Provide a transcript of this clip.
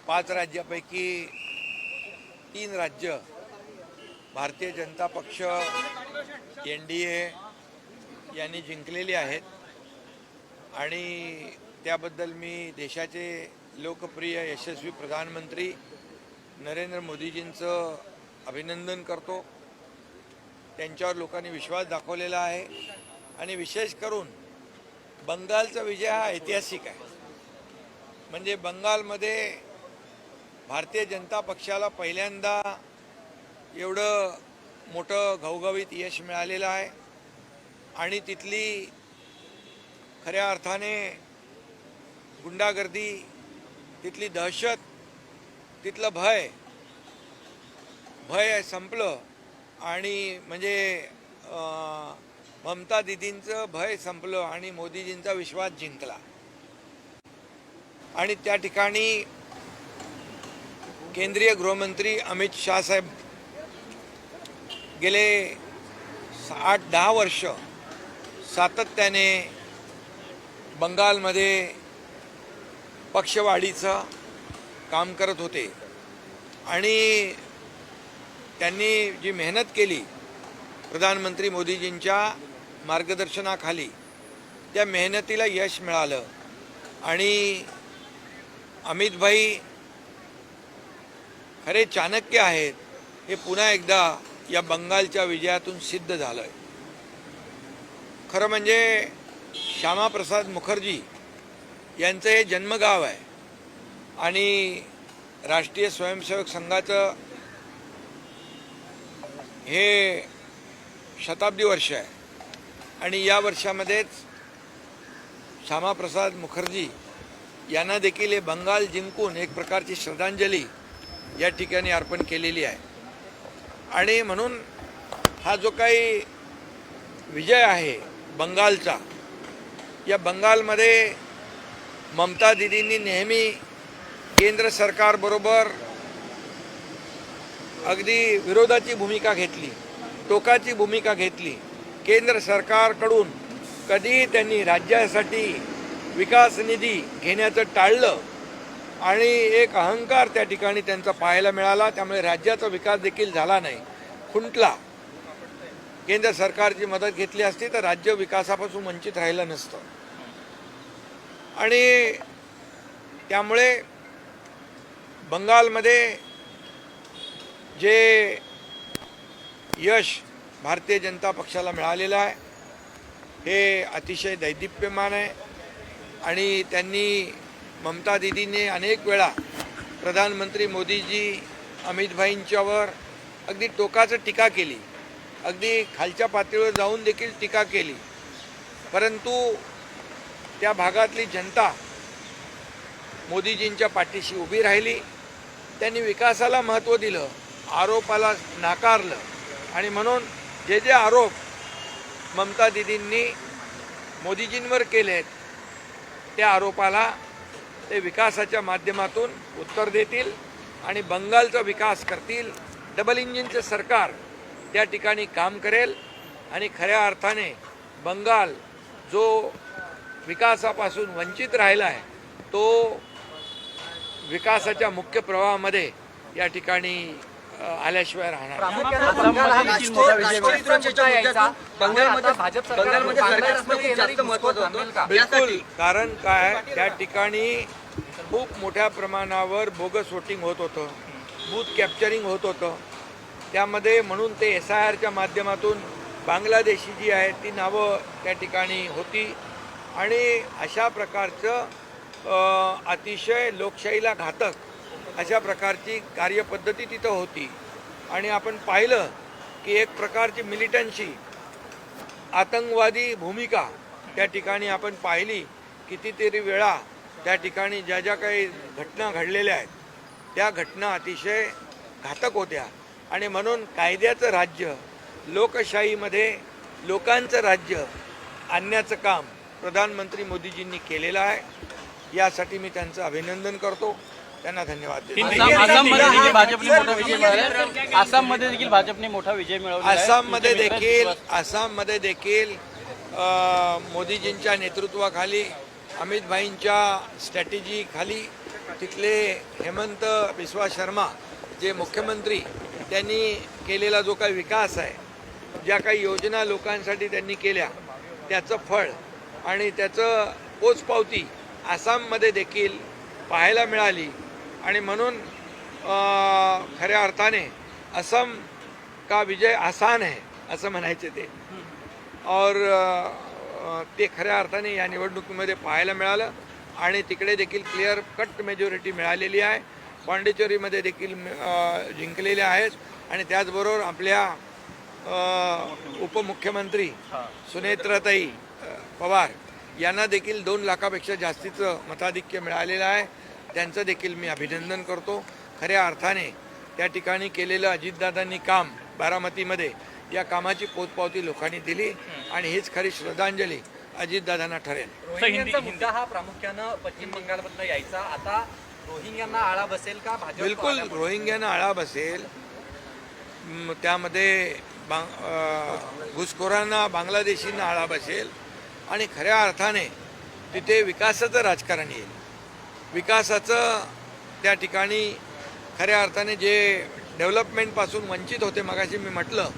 5 राज्यापैकी 3 राज्य भारतीय जनता पक्ष NDA यांनी जिंकलेली आहेत आणि त्याबद्दल मी देशाचे लोकप्रिय यशस्वी प्रधानमंत्री नरेंद्र मोदीजींचं अभिनंदन करतो। त्यांच्यावर लोकांनी विश्वास दाखवलेला आहे आणि विशेष करून बंगालचा विजय हा ऐतिहासिक आहे। म्हणजे बंगालमध्ये भारतीय जनता पक्षाला पहिल्यांदा एवढं मोठं घवघवीत यश मिळालेलं आहे आणि तिथली खऱ्या अर्थाने गुंडागर्दी, तिथली दहशत, तिथलं भय संपलं आणि म्हणजे ममता दीदींचं भय संपलं आणि मोदीजींचा विश्वास जिंकला। आणि त्या ठिकाणी केंद्रीय गृहमंत्री अमित शाह साहेब गेले 8-10 वर्ष सातत्याने बंगालमध्ये पक्षवाढीचं काम करत होते आणि त्यांनी जी मेहनत केली प्रधानमंत्री मोदीजींच्या मार्गदर्शनाखाली, त्या मेहनतीला यश मिळालं आणि अमित भाई खरे चाणक्य आहेत हे पुन्हा एकदा या बंगालच्या विजयातून सिद्ध झालंय। खरं म्हणजे श्यामाप्रसाद मुखर्जी यांचं हे जन्मगाव आहे आणि राष्ट्रीय स्वयंसेवक संघाचं हे शताब्दी वर्ष आहे आणि या वर्षामध्येच श्यामाप्रसाद मुखर्जी यांना देखील हे बंगाल जिंकून एक प्रकारची श्रद्धांजली या ठिकाणी अर्पण केलेली आहे। आणि म्हणून हा जो काही विजय आहे बंगालचा, या बंगालमध्ये ममता दीदींनी नेहमी केंद्र सरकारबरोबर अगदी विरोधाची भूमिका घेतली, टोकाची भूमिका घेतली। केंद्र सरकारकडून कधी त्यांनी राज्यासाठी विकास निधी घेण्याचं टाळलं आणि एक अहंकार त्या ठिकाणी त्यांचा पाहायला मिळाला। त्यामुळे राज्याचा विकास देखील झाला नाही, खुंटला। केंद्र सरकारची मदत घेतली असती तर राज्य विकासापासून वंचित राहिलं नसतं। आणि त्यामुळे बंगालमध्ये जे यश भारतीय जनता पक्षाला मिळालेलं आहे हे अतिशय दैदिप्यमान आहे आणि त्यांनी ममता दीदीने अनेक वेळा प्रधानमंत्री मोदीजी अमित भाईंच्यावर अगदी टोकाचं टीका केली, अगदी खालच्या पातळीवर जाऊन देखील टीका केली, परंतु त्या भागातली जनता मोदीजींच्या पाठीशी उभी राहिली। त्यांनी विकासाला महत्त्व दिलं, आरोपाला नाकारलं आणि म्हणून जे जे आरोप ममता दीदींनी मोदीजींवर केलेत त्या आरोपाला ते विकासाच्या माध्यमातून उत्तर देतील आणि बंगालचा विकास करतील। डबल इंजिनचं सरकार त्या ठिकाणी काम करेल आणि खऱ्या अर्थाने बंगाल जो विकासापासून वंचित राहिला आहे तो विकासाच्या मुख्य प्रवाहामध्ये या ठिकाणी आल्याशिवाय राहणार। बिलकुल, कारण काय त्या ठिकाणी खूप मोठ्या प्रमाणावर बोगस वोटिंग होत होतं, बूथ कॅप्चरिंग होत होतं। त्यामध्ये म्हणून ते SIRच्या माध्यमातून बांगलादेशी जी आहेत ती नावं त्या ठिकाणी होती आणि अशा प्रकारचं अतिशय लोकशाहीला घातक अशा प्रकारची कार्यपद्धती तिथं होती। आणि आपण पाहिलं की एक प्रकारची मिलिटन्सी, आतंकवादी भूमिका त्या ठिकाणी आपण पाहिली। कितीतरी वेळा त्या ठिकाणी ज्या ज्या काही घटना घडलेल्या आहेत त्या घटना अतिशय घातक होत्या आणि म्हणून कायद्याचं राज्य, लोकशाहीमध्ये लोकांचं राज्य आणण्याचं काम प्रधानमंत्री मोदीजींनी केलेलं आहे। यासाठी मी त्यांचं अभिनंदन करतो, त्यांना धन्यवाद देतो। आसाममध्ये देखील भाजपने मोठा विजय मिळवला आहे। आसाममध्ये देखील मोदीजींच्या नेतृत्वाखाली, अमित भाईंच्या स्ट्रॅटेजी खाली तिथले हेमंत बिस्वा शर्मा जे मुख्यमंत्री, त्यांनी केलेला जो काही विकास आहे, ज्या काही योजना लोकांसाठी त्यांनी केल्या, त्याचं फळ आणि त्याचं पोचपावती आसाममध्ये देखील पाहायला मिळाली. आणि म्हणून खऱ्या अर्थाने असम का विजय आसान है असं म्हणायचे ते. और ते खऱ्या अर्थाने या निवडणुकीमध्ये पाहायला मिळालं आणि तिकडे देखील क्लिअर कट मेजॉरिटी मिळालेली आहे. पाँडिचेरीमध्ये देखील जिंकलेले आहेत आणि त्याचबरोबर आपल्या उपमुख्यमंत्री सुनेत्राताई पवार यांना देखील 2 लाखापेक्षा जास्तीचं मताधिक्य मिळालेलं आहे. त्यांचं देखील मी अभिनंदन करतो. खऱ्या अर्थाने त्या ठिकाणी केलेलं अजितदादांनी काम बारामतीमध्ये, या कामाची पोचपावती लोकांनी दिली आणि हीच खरी श्रद्धांजली अजितदादांना ठरेल. रोहिंग्यांचा मुद्दा हा प्रामुख्यानं पश्चिम बंगालमधनं यायचा. आता रोहिंग्यांना आळा बसेल का? भाजप बिलकुल रोहिंग्यांना आळा बसेल. त्यामध्ये घुसखोरांना, बांगलादेशींना आळा बसेल आणि खऱ्या अर्थाने तिथे विकासाचं राजकारण येईल. विकासाचं त्या ठिकाणी खऱ्या अर्थाने जे डेव्हलपमेंटपासून वंचित होते, मगाशी मी म्हटलं